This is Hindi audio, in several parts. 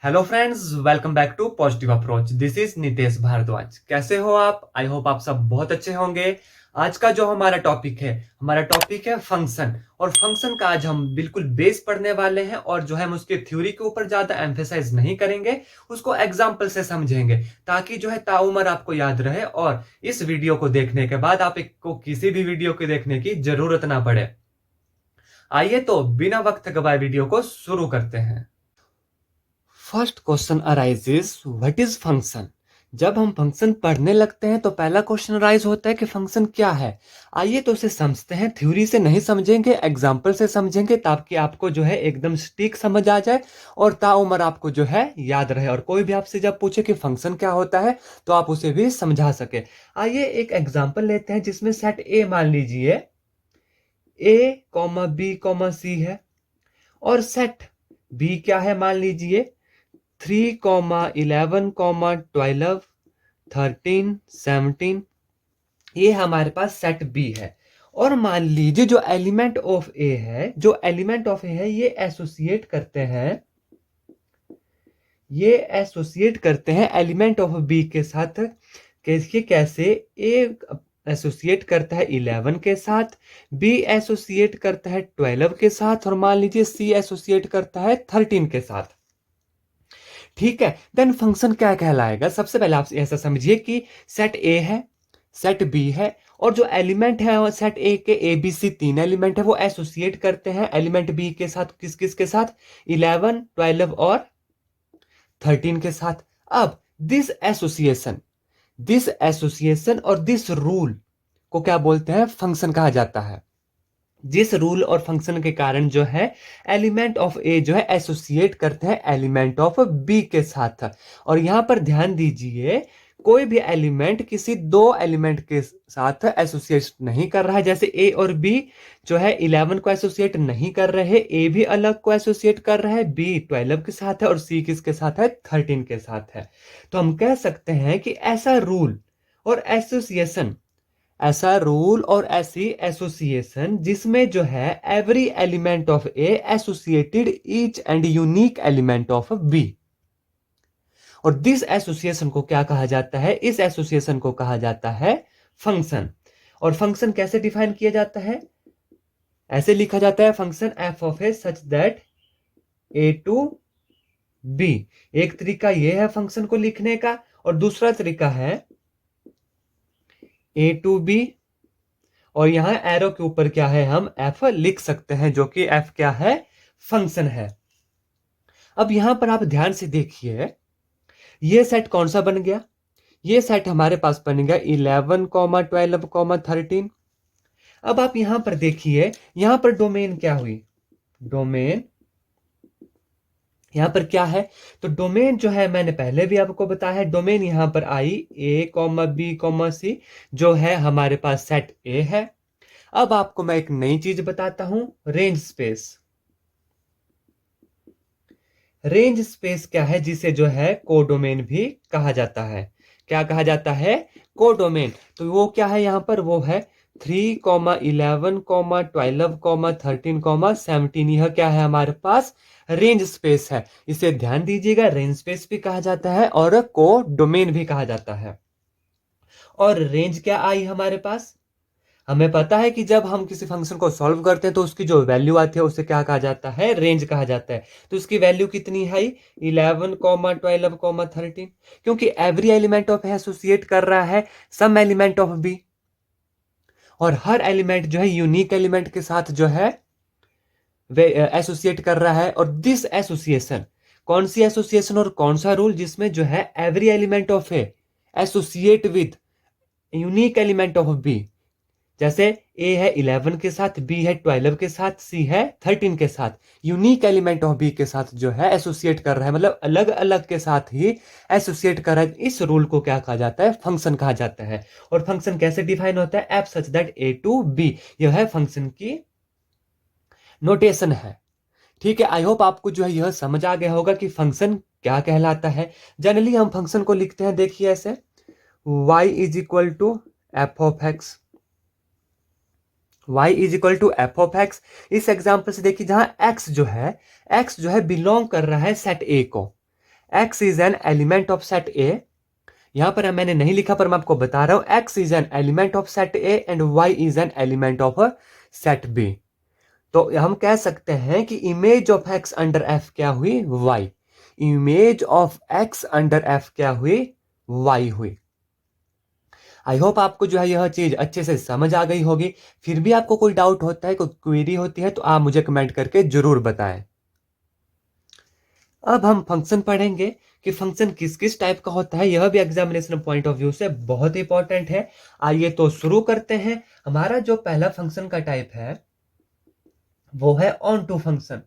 Hello friends, welcome back to positive approach. This is Nitesh Bhardwaj. कैसे हो आप? आई होप आप सब बहुत अच्छे होंगे। आज का जो हमारा टॉपिक है फंक्शन। और फंक्शन का आज हम बिल्कुल बेस पढ़ने वाले हैं, और जो है हम उसके थ्योरी के ऊपर ज्यादा एम्फेसाइज नहीं करेंगे, उसको एग्जाम्पल से समझेंगे, ताकि जो है ताउमर आपको याद रहे और इस वीडियो को देखने के बाद आप को किसी भी वीडियो को देखने की जरूरत ना पड़े। आइए तो बिना वक्त गवाए वीडियो को शुरू करते हैं। First question arises, what is function. जब हम फंक्शन पढ़ने लगते हैं तो पहला क्वेश्चन अराइज होता है कि फंक्शन क्या है। आइए तो उसे समझते हैं। थ्योरी से नहीं समझेंगे, एग्जाम्पल से समझेंगे, ताकि आपको जो है एकदम सटीक समझ आ जाए और ताउम्र आपको जो है याद रहे, और कोई भी आपसे जब पूछे कि फंक्शन क्या होता है तो आप उसे भी समझा सके। आइए एक एग्जाम्पल लेते हैं जिसमें सेट ए मान लीजिए ए कॉमा बी कॉमा सी है, और सेट बी क्या है मान लीजिए 3, 11, 12, 13, 17। ये हमारे पास सेट बी है। और मान लीजिए जो एलिमेंट ऑफ ए है, ये एसोसिएट करते हैं एलिमेंट ऑफ बी के साथ। कैसे? ए एसोसिएट करता है 11 के साथ, बी एसोसिएट करता है 12 के साथ, और मान लीजिए सी एसोसिएट करता है 13 के साथ। ठीक है, देन फंक्शन क्या कहलाएगा? सबसे पहले आप ऐसा समझिए कि सेट ए है, सेट बी है, और जो एलिमेंट है सेट ए के ए बी सी तीन एलिमेंट है, वो एसोसिएट करते हैं एलिमेंट बी के साथ। किस किस के साथ? 11, 12 और 13 के साथ। अब दिस एसोसिएशन और दिस रूल को क्या बोलते हैं? फंक्शन कहा जाता है। जिस रूल और फंक्शन के कारण जो है एलिमेंट ऑफ ए जो है एसोसिएट करते हैं एलिमेंट ऑफ बी के साथ। और यहां पर ध्यान दीजिए, कोई भी एलिमेंट किसी दो एलिमेंट के साथ एसोसिएट नहीं कर रहा है। जैसे ए और बी जो है 11 को एसोसिएट नहीं कर रहे, ए भी अलग को एसोसिएट कर रहा है, बी 12 के साथ है, और सी किसके साथ है? 13 के साथ है। तो हम कह सकते हैं कि ऐसा रूल और ऐसी एसोसिएशन जिसमें जो है every element of A associated each and unique element of B. और दिस एसोसिएशन को क्या कहा जाता है? इस एसोसिएशन को कहा जाता है फंक्शन। और फंक्शन कैसे डिफाइन किया जाता है? ऐसे लिखा जाता है function F of A such that A to B. एक तरीका यह है फंक्शन को लिखने का, और दूसरा तरीका है ए टू बी, और यहां एरो के ऊपर क्या है? हम एफ लिख सकते हैं, जो कि एफ क्या है? फंक्शन है। अब यहां पर आप ध्यान से देखिए, ये सेट कौन सा बन गया? ये सेट हमारे पास बन गया 11, 12, 13। अब आप यहां पर देखिए, यहां पर डोमेन क्या हुई? डोमेन यहां पर क्या है? तो डोमेन जो है मैंने पहले भी आपको बताया है, डोमेन यहां पर आई A, B, C, जो है हमारे पास सेट ए है। अब आपको मैं एक नई चीज बताता हूं, रेंज स्पेस। रेंज स्पेस क्या है? जिसे जो है कोडोमेन भी कहा जाता है। क्या कहा जाता है? कोडोमेन। तो वो क्या है यहां पर? वो है 3, 11, 12, 13, 17। यह क्या है हमारे पास? रेंज स्पेस है। इसे ध्यान दीजिएगा, रेंज स्पेस भी कहा जाता है और कोडोमेन भी कहा जाता है। और रेंज क्या आई हमारे पास? हमें पता है कि जब हम किसी फंक्शन को सॉल्व करते हैं तो उसकी जो वैल्यू आती है उसे क्या कहा जाता है? रेंज कहा जाता है। तो उसकी वैल्यू कितनी है? 11, 12, 13। क्योंकि एवरी एलिमेंट ऑफ एसोसिएट कर रहा है सम एलिमेंट ऑफ बी, और हर एलिमेंट जो है यूनिक एलिमेंट के साथ जो है वे एसोसिएट कर रहा है। और दिस एसोसिएशन, कौन सी एसोसिएशन और कौन सा रूल? जिसमें जो है every element of A associate with unique element of B. जैसे ए है 11 के साथ, बी है 12 के साथ, सी है 13 के साथ। यूनिक एलिमेंट ऑफ बी के साथ जो है एसोसिएट कर रहा है, मतलब अलग अलग के साथ ही एसोसिएट कर रहा है। इस रूल को क्या कहा जाता है? फंक्शन कहा जाता है। और फंक्शन कैसे डिफाइन होता है? F such that A to B. यह है फंक्शन की नोटेशन है। ठीक है, आई होप आपको जो है यह समझ आ गया होगा कि फंक्शन क्या कहलाता है। जनरली हम फंक्शन को लिखते हैं, देखिए ऐसे, y is equal to F of X. y is equal to F of X. इस एग्जाम्पल से देखिए, जहां x जो है बिलोंग कर रहा है सेट ए को। x is an element of set ए, यहां पर मैंने नहीं लिखा पर मैं आपको बता रहा हूं, x is an element of set A and y is an element of set B. तो हम कह सकते हैं कि image of x under f क्या हुई, y। Image of x under f क्या हुई, y हुई। आई होप आपको जो है यह चीज अच्छे से समझ आ गई होगी। फिर भी आपको कोई डाउट होता है, कोई क्वेरी होती है तो आप मुझे कमेंट करके जरूर बताएं। अब हम फंक्शन पढ़ेंगे कि फंक्शन किस किस टाइप का होता है, यह भी एग्जामिनेशन पॉइंट ऑफ व्यू से बहुत इंपॉर्टेंट है। आइए तो शुरू करते हैं। हमारा जो पहला फंक्शन का टाइप है वो है ऑन टू फंक्शन।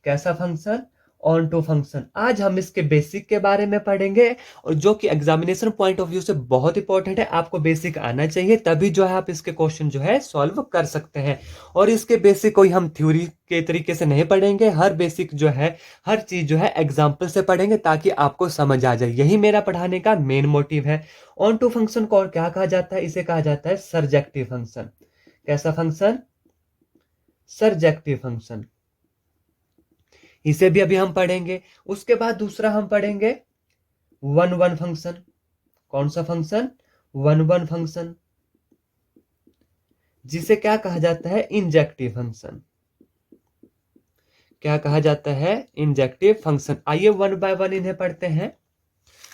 कैसा फंक्शन, ऑन टू फंक्शन। आज हम इसके बेसिक के बारे में पढ़ेंगे और जो कि एग्जामिनेशन पॉइंट ऑफ व्यू से बहुत इंपॉर्टेंट है। आपको बेसिक आना चाहिए तभी जो है आप इसके क्वेश्चन जो है सॉल्व कर सकते हैं। और इसके बेसिक कोई हम थ्योरी के तरीके से नहीं पढ़ेंगे, हर बेसिक जो है हर चीज जो है एग्जाम्पल से पढ़ेंगे ताकि आपको समझ आ जाए। यही मेरा पढ़ाने का मेन मोटिव है। ऑन टू फंक्शन को और क्या कहा जाता है, इसे कहा जाता है सरजेक्टिव फंक्शन। कैसा फंक्शन, सरजेक्टिव फंक्शन। इसे भी अभी हम पढ़ेंगे। उसके बाद दूसरा हम पढ़ेंगे वन वन फंक्शन। कौन सा फंक्शन, वन वन फंक्शन, जिसे क्या कहा जाता है, इंजेक्टिव फंक्शन। क्या कहा जाता है, इंजेक्टिव फंक्शन। आइए वन बाय वन इन्हें पढ़ते हैं।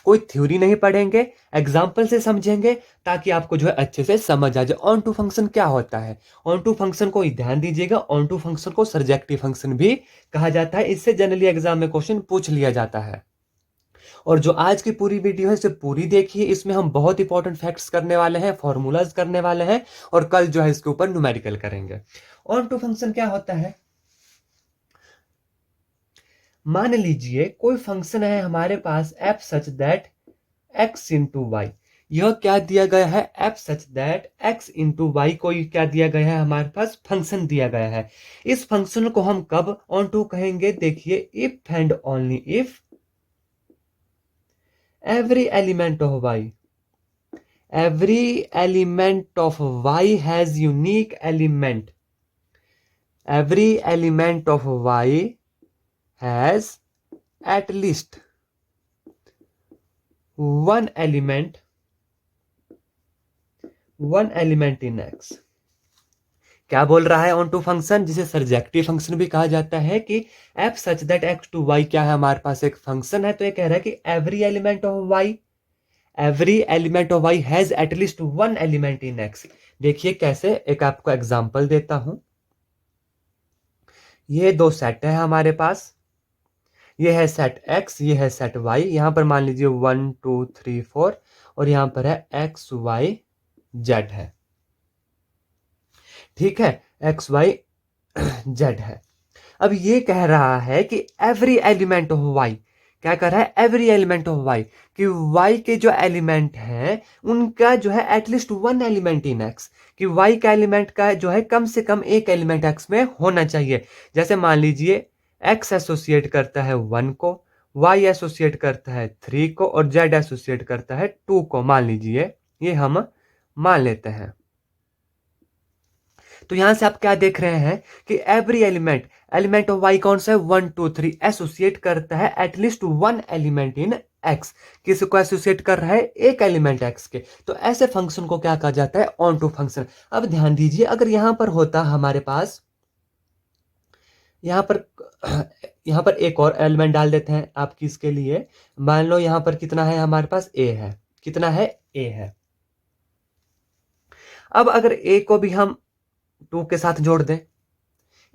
कोई थ्योरी नहीं पढ़ेंगे, एग्जाम्पल से समझेंगे ताकि आपको जो है अच्छे से समझ आ जाए ऑन टू फंक्शन क्या होता है। ऑन टू फंक्शन को ध्यान दीजिएगा, ऑन टू फंक्शन को सरजेक्टिव फंक्शन भी कहा जाता है। इससे जनरली एग्जाम में क्वेश्चन पूछ लिया जाता है। और जो आज की पूरी वीडियो है इसे पूरी देखिए, इसमें हम बहुत इंपॉर्टेंट फैक्ट्स करने वाले हैं, फॉर्मूलाज करने वाले हैं और कल जो है इसके ऊपर न्यूमेरिकल करेंगे। ऑन टू फंक्शन क्या होता है, मान लीजिए कोई फंक्शन है हमारे पास f such that x into Y. यह क्या दिया गया है, f such that x into Y, कोई क्या दिया गया है, हमारे पास फंक्शन दिया गया है। इस फंक्शन को हम कब ऑन टू कहेंगे, देखिए if and only if every element of y, every element of y has unique element, every element of y has at least one element in x। क्या बोल रहा है ऑन टू फंक्शन, जिसे सरजेक्टिव फंक्शन भी कहा जाता है, कि f such that x to y क्या है, हमारे पास एक फंक्शन है। तो ये कह रहा है कि every element of y, every element of y has at least one element in x। देखिए कैसे, एक आपको एग्जांपल देता हूं। ये दो सेट है हमारे पास, ये है सेट x, ये है सेट y। यहां पर मान लीजिए 1 2 3 4 और यहां पर है x y z है, ठीक है, x y z है। अब ये कह रहा है कि एवरी एलिमेंट ऑफ y, क्या कर रहा है, एवरी एलिमेंट ऑफ y, कि y के जो एलिमेंट हैं उनका जो है एटलीस्ट वन एलिमेंट इन x, कि y का एलिमेंट का जो है कम से कम एक एलिमेंट x में होना चाहिए। जैसे मान लीजिए x एसोसिएट करता है 1 को, y एसोसिएट करता है 3 को और z एसोसिएट करता है 2 को, मान लीजिए, ये हम मान लेते हैं। तो यहां से आप क्या देख रहे हैं कि एवरी एलिमेंट ऑफ वाई कौन सा है, 1 2 3, एसोसिएट करता है at least one element in x. किसी को एसोसिएट कर रहा है एक एलिमेंट एक्स के। तो ऐसे फंक्शन को क्या कहा जाता है, ऑन टू फंक्शन। अब ध्यान दीजिए, अगर यहां पर होता हमारे पास, यहां पर एक और एलिमेंट डाल देते हैं आप किसके लिए, मान लो यहां पर कितना है हमारे पास, ए है। कितना है, ए है। अब अगर ए को भी हम 2 के साथ जोड़ दें,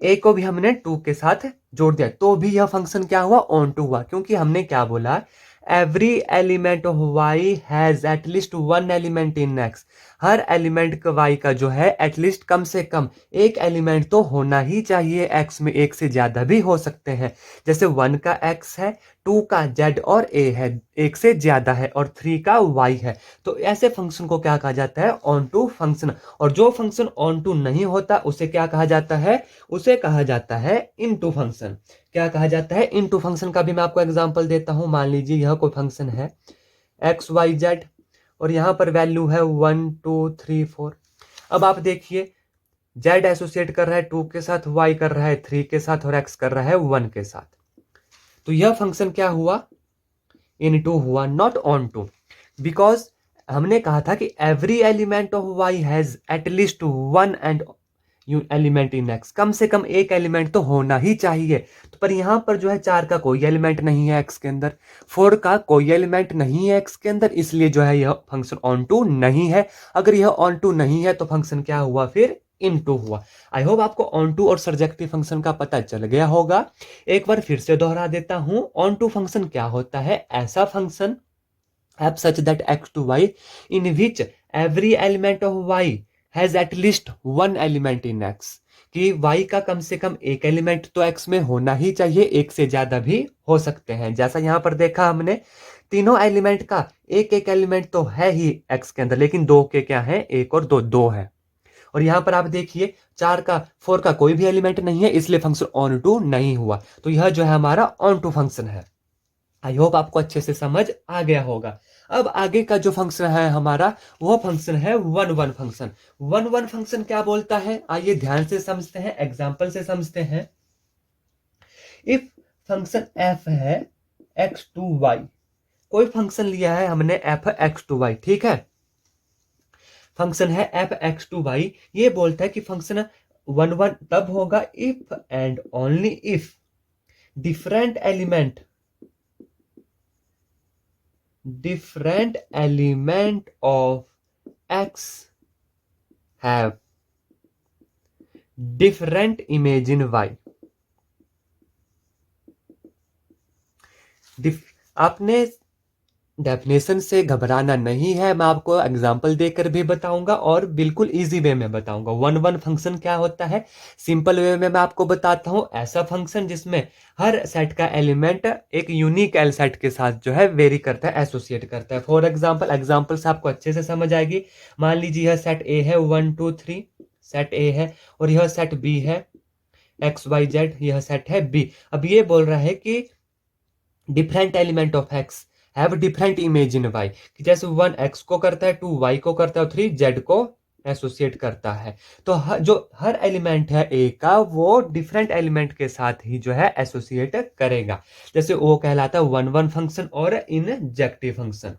ए को भी हमने 2 के साथ जोड़ दिया, तो भी यह फंक्शन क्या हुआ, ऑन टू हुआ। क्योंकि हमने क्या बोला, every element of Y has at least one element in X. हर एलिमेंट का वाई का जो है एटलीस्ट कम से कम एक एलिमेंट तो होना ही चाहिए एक्स में, एक से ज्यादा भी हो सकते हैं। जैसे 1 का एक्स है, 2 का जेड और ए है, एक से ज्यादा है, और 3 का वाई है। तो ऐसे फंक्शन को क्या कहा जाता है, ऑन टू फंक्शन। और जो फंक्शन ऑन टू नहीं होता उसे क्या कहा जाता है, उसे कहा जाता है इनटू फंक्शन। क्या कहा जाता है, इनटू फंक्शन का भी मैं आपको एग्जांपल देता हूं। मान लीजिए यह कोई फंक्शन है एक्स वाई जेड और यहां पर वैल्यू है 1 2 3 4। अब आप देखिए, जेड एसोसिएट कर रहा है 2 के साथ, वाई कर रहा है 3 के साथ और एक्स कर रहा है 1 के साथ। तो यह फंक्शन क्या हुआ, इन टू हुआ, नॉट ऑन टू, बिकॉज हमने कहा था कि every element of Y has at least one and element in X, कम से कम एक एलिमेंट तो होना ही चाहिए। तो पर यहाँ पर जो है 4 का कोई एलिमेंट नहीं है एक्स के अंदर, 4 का कोई एलिमेंट नहीं है एक्स के अंदर, इसलिए जो है यह फंक्शन ऑन टू नहीं है। अगर यह ऑन टू नहीं है तो फंक्शन क्या हुआ, फिर इन टू हुआ। आई होप आपको ऑन टू और सर्जेक्टिव फंक्शन का पता चल गया होगा। एक बार फिर से दोहरा देता हूं, ऑन टू फंक्शन क्या होता है, ऐसा function f such that x to y in which every element of y has at least one element in x, कि y का कम से कम एक एलिमेंट तो x में होना ही चाहिए, एक से ज्यादा भी हो सकते हैं। जैसा यहां पर देखा हमने, तीनों एलिमेंट का एक एक एलिमेंट तो है ही x के अंदर, लेकिन दो के क्या है, एक और दो, दो है। और यहां पर आप देखिए 4 का कोई भी एलिमेंट नहीं है, इसलिए फंक्शन ऑन टू नहीं हुआ। तो यह जो है हमारा ऑन टू फंक्शन है। आई होप आपको अच्छे से समझ आ गया होगा। अब आगे का जो फंक्शन है हमारा, वो फंक्शन है one one function. One one function क्या बोलता है, आइए ध्यान से समझते हैं, एग्जांपल से समझते हैं। इफ फंक्शन f है x टू y, कोई फंक्शन लिया है हमने f x टू y, ठीक है, फंक्शन है f x टू y, ये बोलता है कि फंक्शन वन वन तब होगा if and only if different element of x have different image in y। आपने डेफिनेशन से घबराना नहीं है, मैं आपको एग्जांपल देकर भी बताऊंगा और बिल्कुल इजी वे में बताऊंगा। वन वन फंक्शन क्या होता है, सिंपल वे में मैं आपको बताता हूं। ऐसा फंक्शन जिसमें हर सेट का एलिमेंट एक यूनिक एल सेट के साथ जो है वेरी करता है, एसोसिएट करता है। फॉर एग्जाम्पल से आपको अच्छे से समझ आएगी। मान लीजिए यह सेट ए है, 1 2 3 सेट ए है, और यह सेट बी है, एक्स वाई जेड, यह सेट है बी। अब ये बोल रहा है कि different element of X have different image in Y, कि जैसे 1 एक्स को करता है, 2 वाई को करता है और 3 जेड को एसोसिएट करता है। तो जो हर एलिमेंट है ए का, वो डिफरेंट एलिमेंट के साथ ही जो है एसोसिएट करेगा। जैसे वो कहलाता है वन वन फंक्शन और इंजेक्टिव फंक्शन।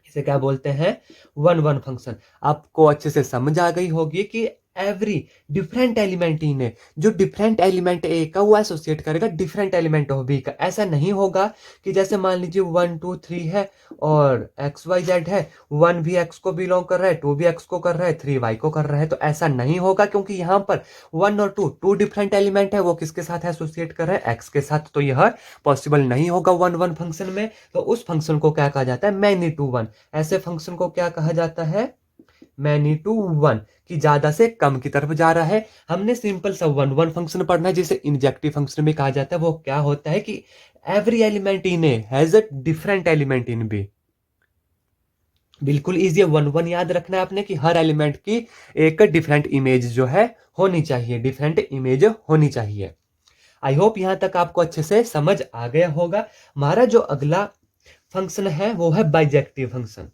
इसे क्या बोलते हैं, वन वन फंक्शन। आपको अच्छे से समझ आ गई होगी कि एवरी डिफरेंट एलिमेंट इन है, जो डिफरेंट एलिमेंट ए का वो एसोसिएट करेगा डिफरेंट एलिमेंट ऑफ बी का। ऐसा नहीं होगा कि जैसे मान लीजिए 1 2 3 है और एक्स वाई जेड है, 1 भी एक्स को बिलोंग कर रहा है, 2 भी एक्स को कर रहा है, 3 वाई को कर रहा है, तो ऐसा नहीं होगा, क्योंकि यहाँ पर 1 और 2 डिफरेंट एलिमेंट है, वो किसके साथ एसोसिएट कर रहे हैं, एक्स के साथ। तो यह पॉसिबल नहीं होगा वन वन फंक्शन में। तो उस फंक्शन को क्या कहा जाता है, मैनी टू वन। ऐसे फंक्शन को क्या कहा जाता है, मैनी टू वन, कि ज्यादा से कम की तरफ जा रहा है। हमने सिंपल सा वन वन फंक्शन पढ़ना है, जिसे इंजेक्टिव फंक्शन में कहा जाता है। वो क्या होता है कि every element in A has a different element in B. बिल्कुल इजी है, वन वन याद रखना है आपने कि हर एलिमेंट की एक डिफरेंट इमेज जो है होनी चाहिए, डिफरेंट इमेज होनी चाहिए। आई होप यहां तक आपको अच्छे से समझ आ गया होगा। हमारा जो अगला फंक्शन है वो है बाइजेक्टिव फंक्शन।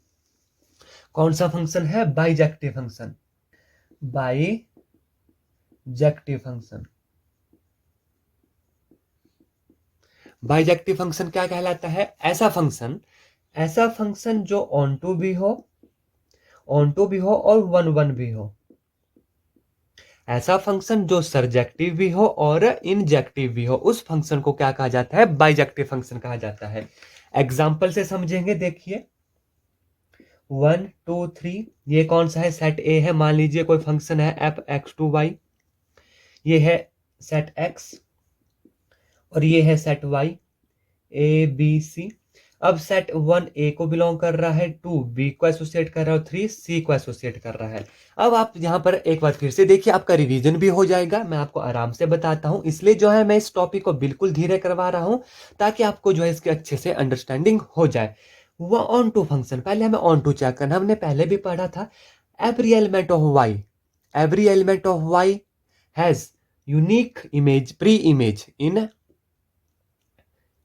कौन सा फंक्शन है, bijective function. Bijective function, bijective function क्या कहलाता है, ऐसा फंक्शन जो ऑन टू भी हो और वन वन भी हो। ऐसा फंक्शन जो सर्जेक्टिव भी हो और इंजेक्टिव भी हो, उस फंक्शन को क्या कहा जाता है, बाइजेक्टिव फंक्शन कहा जाता है। एग्जाम्पल से समझेंगे, देखिए 1 2 3, ये कौन सा है, सेट ए है। मान लीजिए कोई फंक्शन है एफ एक्स टू वाई, ये है सेट एक्स और ये है set Y, A B C. अब सेट 1 ए को बिलोंग कर रहा है, 2 बी को एसोसिएट कर रहा है और 3 सी को एसोसिएट कर रहा है। अब आप यहां पर एक बार फिर से देखिए, आपका रिवीजन भी हो जाएगा। मैं आपको आराम से बताता हूं, इसलिए जो है मैं इस टॉपिक को बिल्कुल धीरे करवा रहा हूं, ताकि आपको जो है इसके अच्छे से अंडरस्टैंडिंग हो जाए। वो ऑन टू फंक्शन, पहले हमें ऑन टू चेक करना, हमने पहले भी पढ़ा था। Every element of Y has unique image, pre image in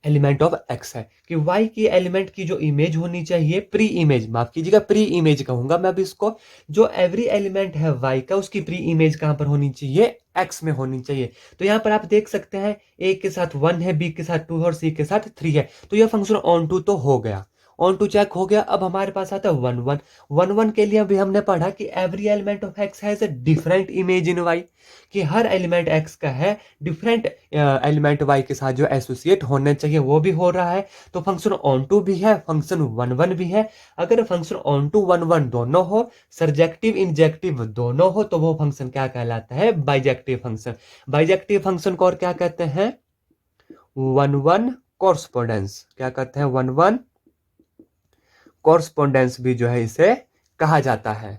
element of X है कि वाई की एलिमेंट की जो इमेज होनी चाहिए, प्री इमेज, माफ कीजिएगा प्री इमेज कहूंगा मैं अब इसको, जो एवरी एलिमेंट है वाई का उसकी प्री इमेज कहां पर होनी चाहिए, एक्स में होनी चाहिए। तो यहां पर आप देख सकते हैं ए के साथ 1 है, बी के साथ 2 है और सी के साथ 3 है। तो यह फंक्शन ऑन टू तो हो गया, ऑन टू चेक हो गया। अब हमारे पास आता है 1 1। 1 1 के लिए अभी हमने पढ़ा कि every element of X has a different image in Y, कि हर एलिमेंट एक्स का है डिफरेंट एलिमेंट वाई के साथ जो एसोसिएट होने चाहिए, वो भी हो रहा है। तो फंक्शन ऑन टू भी है, फंक्शन 1 1 भी है। अगर फंक्शन ऑन टू 1 1 दोनों हो, सरजेक्टिव इंजेक्टिव दोनों हो, तो वो फंक्शन क्या कहलाता है, बाइजेक्टिव फंक्शन। बाइजेक्टिव फंक्शन को और क्या कहते हैं, 1 1 कॉरस्पोंडेंस। क्या कहते हैं, 1 1 कॉरस्पोंडेंस भी जो है इसे कहा जाता है।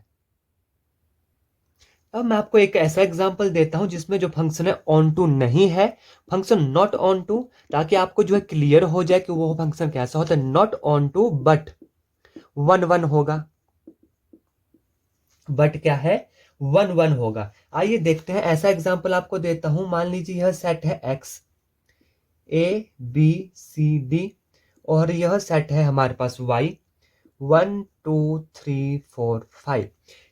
अब मैं आपको एक ऐसा एग्जांपल देता हूं जिसमें जो फंक्शन है ऑन टू नहीं है, फंक्शन नॉट ऑन टू, ताकि आपको जो है क्लियर हो जाए कि वो फंक्शन कैसा होता है। नॉट ऑन टू बट 1 1 होगा, बट क्या है, 1 1 होगा। आइए देखते हैं, ऐसा एग्जांपल आपको देता हूं। मान लीजिए यह सेट है X, A B C D, और यह सेट है हमारे पास वाई, 1 2 3 4 5।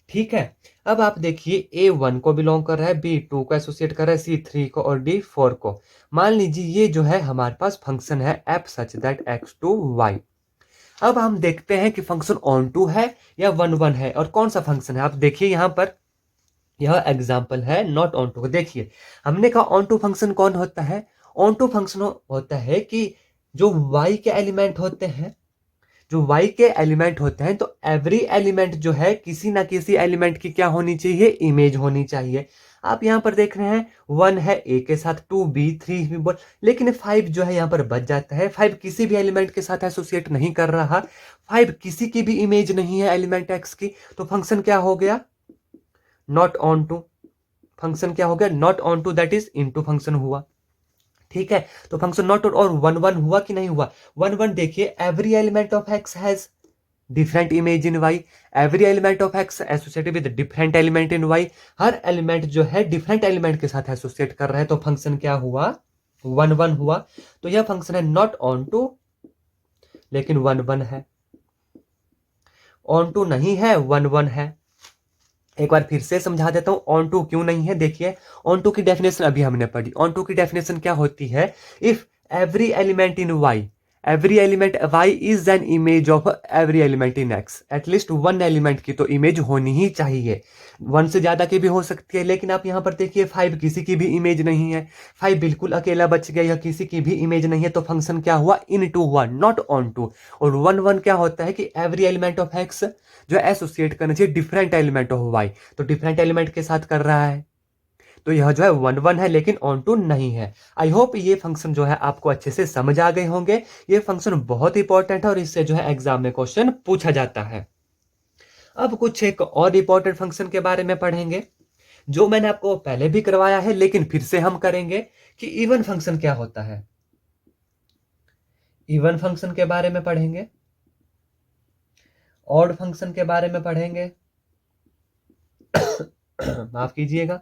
ठीक है। अब आप देखिए ए 1 को बिलोंग कर रहा है, बी 2 को एसोसिएट कर रहा है, सी 3 को और डी 4 को। मान लीजिए ये जो है हमारे पास फंक्शन है F such that X to Y. अब हम देखते हैं कि फंक्शन ऑन टू है या 1 1 है, और कौन सा फंक्शन है। आप देखिए यहां पर यह एग्जाम्पल है नॉट ऑन टू। देखिए हमने कहा ऑन टू फंक्शन कौन होता है, ऑन टू फंक्शन होता है कि जो वाई के एलिमेंट होते हैं, जो y के एलिमेंट होते हैं, तो एवरी एलिमेंट जो है किसी ना किसी एलिमेंट की क्या होनी चाहिए, इमेज होनी चाहिए। आप यहां पर देख रहे हैं 1 है a के साथ, 2 b 3 भी बोल, लेकिन 5 जो है यहां पर बच जाता है। 5 किसी भी एलिमेंट के साथ एसोसिएट नहीं कर रहा, 5 किसी की भी इमेज नहीं है एलिमेंट x की। तो फंक्शन क्या हो गया, नॉट ऑन टू। फंक्शन क्या हो गया, not onto, that is into function हुआ। ठीक है। तो फंक्शन नॉट और 1 1 हुआ कि नहीं हुआ, 1 1। देखिए every element of X has different image in Y, every element of X associated with different element in Y. हर एलिमेंट जो है डिफरेंट एलिमेंट के साथ एसोसिएट कर रहा है, तो फंक्शन क्या हुआ, 1 1 हुआ। तो यह फंक्शन है नॉट ऑन टू, लेकिन 1 1 है। ऑन टू नहीं है, 1 1 है। एक बार फिर से समझा देता हूं ऑन टू क्यों नहीं है। देखिए ऑन टू की डेफिनेशन अभी हमने पढ़ी। ऑन टू की डेफिनेशन क्या होती है, if every element in Y, every element Y is an image of every element in X. At least 1 element की तो इमेज होनी ही चाहिए, 1 से ज्यादा की भी हो सकती है। लेकिन आप यहां पर देखिए 5 किसी की भी इमेज नहीं है, 5 बिल्कुल अकेला बच गया, या किसी की भी इमेज नहीं है। तो फंक्शन क्या हुआ, इन टू हुआ, नॉट ऑन टू। और 1 1 क्या होता है कि एवरी एलिमेंट ऑफ एक्स जो एसोसिएट करना चाहिए डिफरेंट एलिमेंट ऑफ वाई, तो डिफरेंट एलिमेंट के साथ कर रहा है। तो यह जो है 1 1 है, लेकिन ऑन टू नहीं है। आई होप ये फंक्शन जो है आपको अच्छे से समझ आ गए होंगे। ये फंक्शन बहुत इंपॉर्टेंट है और इससे जो है एग्जाम में क्वेश्चन पूछा जाता है। अब कुछ एक और इंपॉर्टेंट फंक्शन के बारे में पढ़ेंगे, जो मैंने आपको पहले भी करवाया है, लेकिन फिर से हम करेंगे कि इवन फंक्शन क्या होता है। इवन फंक्शन के बारे में पढ़ेंगे, ऑड फंक्शन के बारे में पढ़ेंगे। माफ कीजिएगा।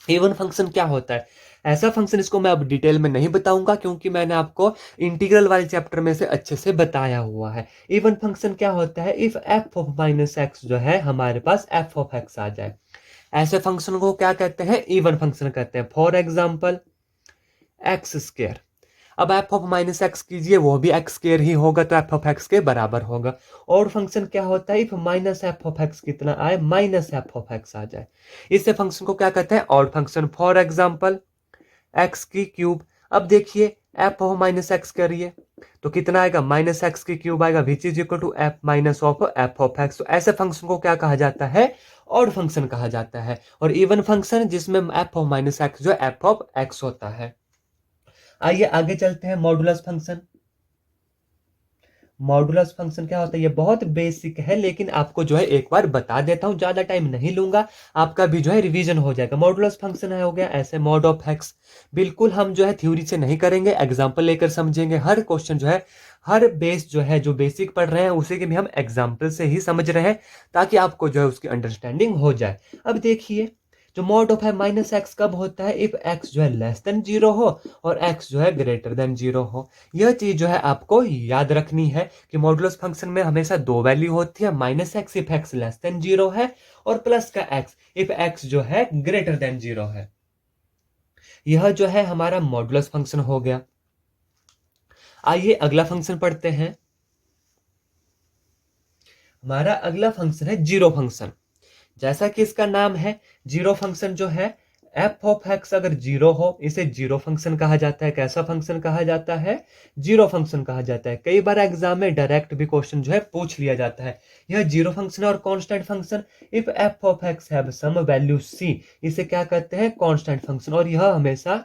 इवन फंक्शन क्या होता है, ऐसा फंक्शन, इसको मैं अब डिटेल में नहीं बताऊंगा क्योंकि मैंने आपको इंटीग्रल वाले चैप्टर में से अच्छे से बताया हुआ है। इवन फंक्शन क्या होता है, if F of minus x जो है हमारे पास एफ ऑफ एक्स आ जाए, ऐसे फंक्शन को क्या कहते हैं, इवन फंक्शन कहते हैं। फॉर एग्जाम्पल एक्स स्क्वायर, अब एफ ऑफ माइनस एक्स कीजिए, वो भी एक्स स्क्वायर ही होगा, तो एफ ऑफ एक्स के बराबर होगा। और फंक्शन क्या होता है, if minus F of x कितना आए, माइनस एफ ऑफ एक्स आ जाए, इससे फंक्शन को क्या कहते हैं, odd function. For example x की क्यूब, अब देखिए एफ ऑफ माइनस एक्स करिए तो कितना आएगा, माइनस एक्स की क्यूब आएगा, which is equal to F minus of F of X. तो ऐसे फंक्शन को क्या कहा जाता है, ऑड फंक्शन कहा जाता है। और इवन फंक्शन जिसमें एफ ऑफ माइनस एक्स जो एफ ऑफ एक्स होता है। आइए आगे चलते हैं, मॉडुलस फंक्शन। मॉडुलस फंक्शन क्या होता है, ये बहुत बेसिक है, लेकिन आपको जो है एक बार बता देता हूं, ज्यादा टाइम नहीं लूंगा, आपका भी जो है रिवीजन हो जाएगा। मॉडुलस फंक्शन है हो गया ऐसे मॉड ऑफ एक्स। बिल्कुल हम जो है थ्योरी से नहीं करेंगे, एग्जाम्पल लेकर समझेंगे। हर क्वेश्चन जो है, हर बेस जो है, जो बेसिक पढ़ रहे हैं उसे के भी हम एग्जाम्पल से ही समझ रहे हैं, ताकि आपको जो है उसकी अंडरस्टैंडिंग हो जाए। अब देखिए जो मॉड ऑफ है माइनस एक्स कब होता है, इफ एक्स जो है लेस देन 0 हो और एक्स जो है ग्रेटर देन 0 हो। यह चीज जो है आपको याद रखनी है कि मॉडुलस फंक्शन में हमेशा दो वैल्यू होती है, minus x if x less than 0 है और प्लस का एक्स इफ एक्स जो है ग्रेटर देन 0 है। यह जो है हमारा मॉडुलस फंक्शन हो गया। आइए अगला फंक्शन पढ़ते हैं। हमारा अगला फंक्शन है जीरो फंक्शन। जैसा कि इसका नाम है, जीरो फंक्शन जो है एफ ऑफ एक्स अगर जीरो हो इसे जीरो फंक्शन कहा जाता है। कैसा फंक्शन कहा जाता है, जीरो फंक्शन कहा जाता है। कई बार एग्जाम में डायरेक्ट भी क्वेश्चन जो है पूछ लिया जाता है। यह जीरो फंक्शन है और constant function. If F of X have some value C, इसे क्या कहते हैं, कांस्टेंट फंक्शन। और यह हमेशा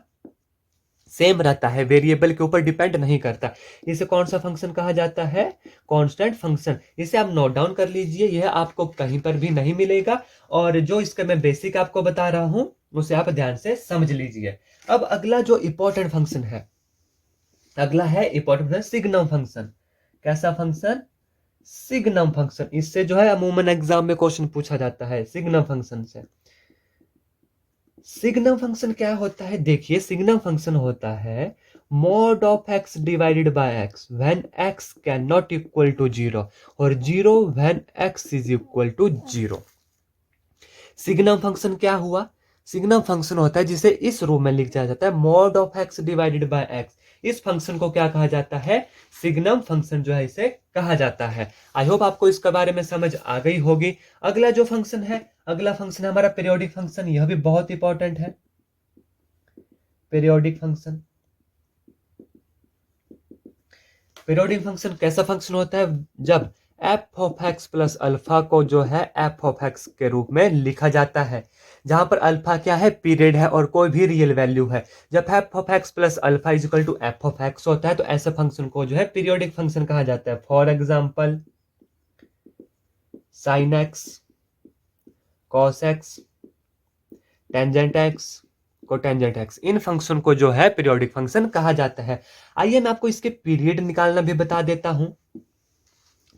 सेम रहता है, वेरिएबल के ऊपर डिपेंड नहीं करता। इसे कौन सा फंक्शन कहा जाता है, कांस्टेंट फंक्शन। इसे आप नोट डाउन कर लीजिए, यह आपको कहीं पर भी नहीं मिलेगा और जो इसका मैं बेसिक आपको बता रहा हूं उसे आप ध्यान से समझ लीजिए। अब अगला जो इंपॉर्टेंट फंक्शन है, अगला है इंपॉर्टेंट फंक्शन सिग्नम फंक्शन। कैसा फंक्शन, सिग्नम फंक्शन। इससे जो है अमूमन एग्जाम में क्वेश्चन पूछा जाता है सिग्नम फंक्शन से। सिग्नम फंक्शन क्या होता है, देखिए सिग्नम फंक्शन होता है mod of X divided by X when X can not equal to 0 और 0 when X is equal to 0। Signum function क्या हुआ, सिग्नम फंक्शन होता है जिसे इस रूप में लिखा जाता है mod of X divided by x. इस फंक्शन को क्या कहा जाता है, सिग्नम फंक्शन जो है इसे कहा जाता है। आई होप आपको इसके बारे में समझ आ गई होगी। अगला जो फंक्शन है, अगला फंक्शन है हमारा पीरियोडिक फंक्शन। यह भी बहुत इंपॉर्टेंट है, पीरियोडिक फंक्शन। पीरियोडिक फंक्शन कैसा फंक्शन होता है, जब F of X plus alpha को जो है एफ ऑफ एक्स के रूप में लिखा जाता है, जहां पर अल्फा क्या है, पीरियड है और कोई भी रियल वैल्यू है। जब F of X plus alpha is equal to F of X होता है तो ऐसे फंक्शन को जो है पीरियोडिक फंक्शन कहा जाता है। For example sine x, cos x, tangent x, cotangent x, in function को जो है पीरियोडिक फंक्शन कहा जाता है। आइए मैं आपको इसके पीरियड निकालना भी बता देता हूं।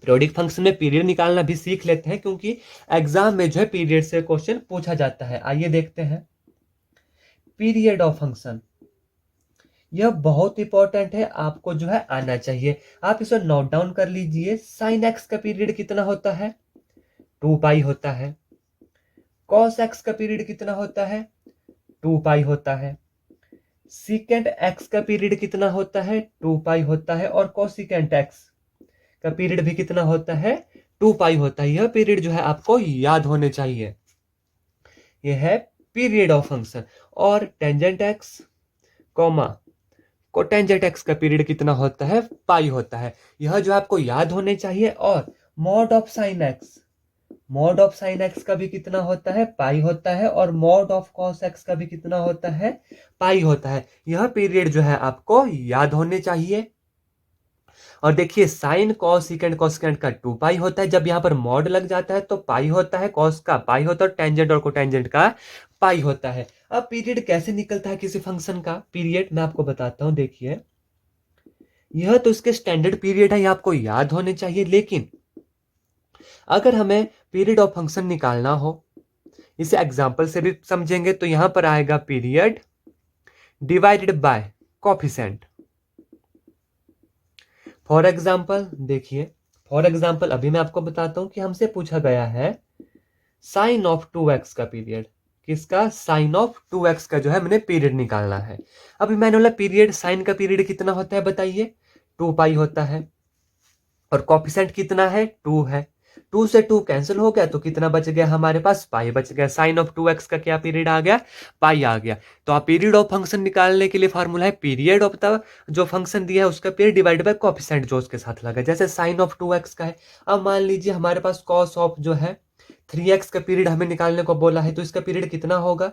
पीरियोडिक फंक्शन में पीरियड निकालना भी सीख लेते हैं क्योंकि एग्जाम में जो है पीरियड से क्वेश्चन पूछा जाता है। आइए देखते हैं पीरियड ऑफ फंक्शन। यह बहुत इंपॉर्टेंट है, आपको जो है आना चाहिए। आप इसे नोट डाउन कर लीजिए। साइन एक्स का पीरियड कितना होता है, 2 पाई होता है। कॉस एक्स का पीरियड कितना होता है, 2 पाई होता है। सीकेंट एक्स का पीरियड कितना होता है, 2 पाई होता है। और कोसिकेंट एक्स का पीरियड भी कितना होता है, 2 पाई होता है। यह पीरियड जो है आपको याद होने चाहिए। यह है पीरियड ऑफ फंक्शन। और tangent x comma cotangent x का पीरियड कितना होता है, पाई होता है। यह जो आपको याद होने चाहिए। और mod of sine x, mod of sine x का भी कितना होता है, पाई होता है। और मॉड ऑफ कॉस एक्स का भी कितना होता है, पाई होता है। यह पीरियड जो है आपको याद होने चाहिए। और देखिए साइन कॉस सीकेंड कोसेकेंड का 2 पाई होता है। जब यहाँ पर मॉड लग जाता है तो पाई होता है, कॉस का पाई होता है, टेंजेंट और कोटेंजेंट का पाई होता है। अब पीरियड कैसे निकलता है किसी फंक्शन का, पीरियड मैं आपको बताता हूं। देखिए यह तो इसके स्टैंडर्ड पीरियड है, यह आपको याद होने चाहिए। लेकिन अगर हमें पीरियड ऑफ फंक्शन निकालना हो, इसे एग्जाम्पल से भी समझेंगे, तो यहां पर आएगा period divided by coefficient. For example देखिए, फॉर एग्जाम्पल अभी मैं आपको बताता हूं कि हमसे पूछा गया है साइन ऑफ 2x का पीरियड। किसका, साइन ऑफ 2x का जो है मैंने पीरियड निकालना है। अभी मैंने बोला पीरियड, साइन का पीरियड कितना होता है बताइए, 2 पाई होता है। और कोफिशिएंट कितना है, 2 है। 2 से 2 कैंसिल हो गया तो कितना बच गया हमारे पास, पाई बच गया। साइन ऑफ 2x का क्या पीरियड आ गया, पाई आ गया। तो आप पीरियड ऑफ फंक्शन निकालने के लिए फार्मूला है पीरियड ऑफ द जो फंक्शन दिया है उसका पीरियड डिवाइड बाय कोफिशिएंट जो उसके साथ लगा। जैसे साइन ऑफ 2x का है, अब मान लीजिए हमारे पास कॉस ऑफ जो है 3x का पीरियड हमें निकालने को बोला है, तो इसका पीरियड कितना होगा,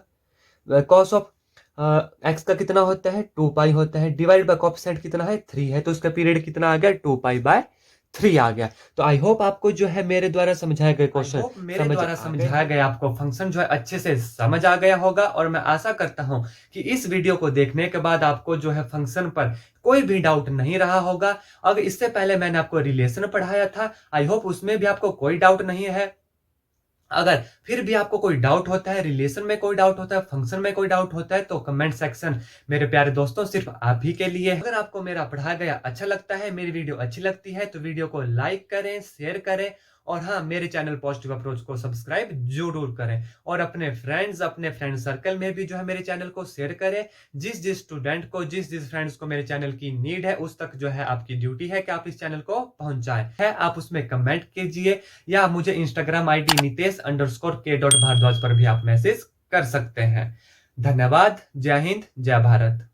कॉस ऑफ एक्स का कितना होता है, 2 पाई होता है, डिवाइड बाय कोफिशिएंट कितना है, 3 है, तो इसका पीरियड कितना आ गया, 2 पाई बाय 3 आ गया। तो आई होप आपको जो है मेरे द्वारा समझाया गया क्वेश्चन, मेरे द्वारा समझाया गया आपको फंक्शन जो है अच्छे से समझ आ गया होगा। और मैं आशा करता हूं कि इस वीडियो को देखने के बाद आपको जो है फंक्शन पर कोई भी डाउट नहीं रहा होगा। अगर इससे पहले मैंने आपको रिलेशन पढ़ाया था, आई होप उसमें भी आपको कोई डाउट नहीं है। अगर फिर भी आपको कोई डाउट होता है, रिलेशन में कोई डाउट होता है, फंक्शन में कोई डाउट होता है, तो कमेंट सेक्शन मेरे प्यारे दोस्तों सिर्फ आप ही के लिए है। अगर आपको मेरा पढ़ाया गया अच्छा लगता है, मेरी वीडियो अच्छी लगती है, तो वीडियो को लाइक करें, शेयर करें और हाँ, मेरे चैनल पॉजिटिव अप्रोच को सब्सक्राइब जरूर करें और अपने फ्रेंड सर्कल में भी जो है मेरे चैनल को शेयर करें। जिस जिस स्टूडेंट को, जिस जिस फ्रेंड्स को मेरे चैनल की नीड है, उस तक जो है आपकी ड्यूटी है कि आप इस चैनल को पहुंचाएं है। आप उसमें कमेंट कीजिए या मुझे इंस्टाग्राम आईडी नितेश_k.भारद्वाज पर भी आप मैसेज कर सकते हैं। धन्यवाद। जय हिंद, जय भारत।